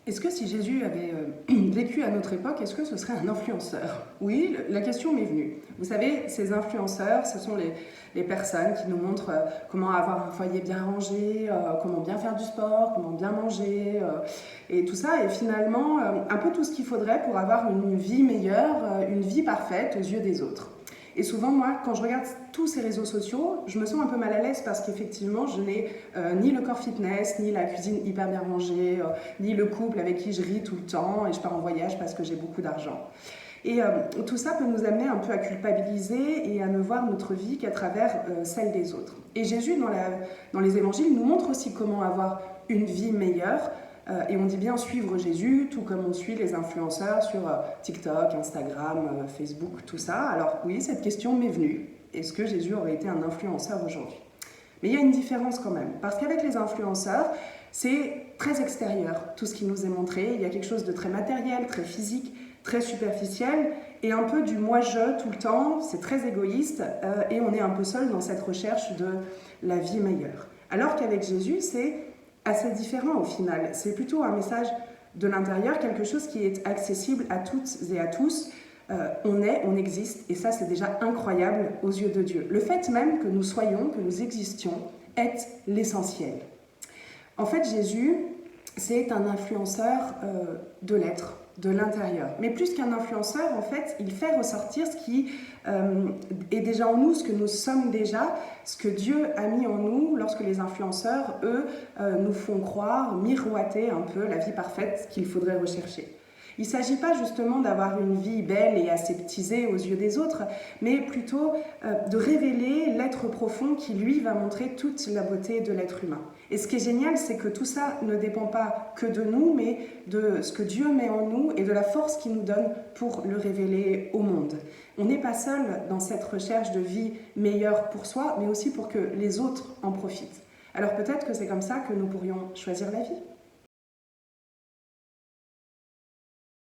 Est-ce que si Jésus avait vécu à notre époque, est-ce que ce serait un influenceur? Oui, la question m'est venue. Vous savez, ces influenceurs, ce sont les personnes qui nous montrent comment avoir un foyer bien rangé, comment bien faire du sport, comment bien manger, et tout ça. Et finalement, un peu tout ce qu'il faudrait pour avoir une vie meilleure, une vie parfaite aux yeux des autres. Et souvent, moi, quand je regarde tous ces réseaux sociaux, je me sens un peu mal à l'aise parce qu'effectivement, je n'ai ni le corps fitness, ni la cuisine hyper bien rangée, ni le couple avec qui je ris tout le temps et je pars en voyage parce que j'ai beaucoup d'argent. Et tout ça peut nous amener un peu à culpabiliser et à ne voir notre vie qu'à travers celle des autres. Et Jésus, dans les évangiles, nous montre aussi comment avoir une vie meilleure. Et on dit bien suivre Jésus, tout comme on suit les influenceurs sur TikTok, Instagram, Facebook, tout ça. Alors oui, cette question m'est venue. Est-ce que Jésus aurait été un influenceur aujourd'hui? Mais il y a une différence quand même, parce qu'avec les influenceurs, c'est très extérieur, tout ce qui nous est montré. Il y a quelque chose de très matériel, très physique, très superficiel, et un peu du moi-je tout le temps, c'est très égoïste, et on est un peu seul dans cette recherche de la vie meilleure. Alors qu'avec Jésus, c'est assez différent au final. C'est plutôt un message de l'intérieur, quelque chose qui est accessible à toutes et à tous. On existe, et ça c'est déjà incroyable aux yeux de Dieu. Le fait même que nous soyons, que nous existions, est l'essentiel. En fait, Jésus, c'est un influenceur de l'être, de l'intérieur. Mais plus qu'un influenceur, en fait, il fait ressortir ce qui est déjà en nous, ce que nous sommes déjà, ce que Dieu a mis en nous lorsque les influenceurs, eux, nous font croire, miroiter un peu la vie parfaite qu'il faudrait rechercher. Il ne s'agit pas justement d'avoir une vie belle et aseptisée aux yeux des autres, mais plutôt de révéler l'être profond qui, lui, va montrer toute la beauté de l'être humain. Et ce qui est génial, c'est que tout ça ne dépend pas que de nous, mais de ce que Dieu met en nous et de la force qu'il nous donne pour le révéler au monde. On n'est pas seul dans cette recherche de vie meilleure pour soi, mais aussi pour que les autres en profitent. Alors peut-être que c'est comme ça que nous pourrions choisir la vie.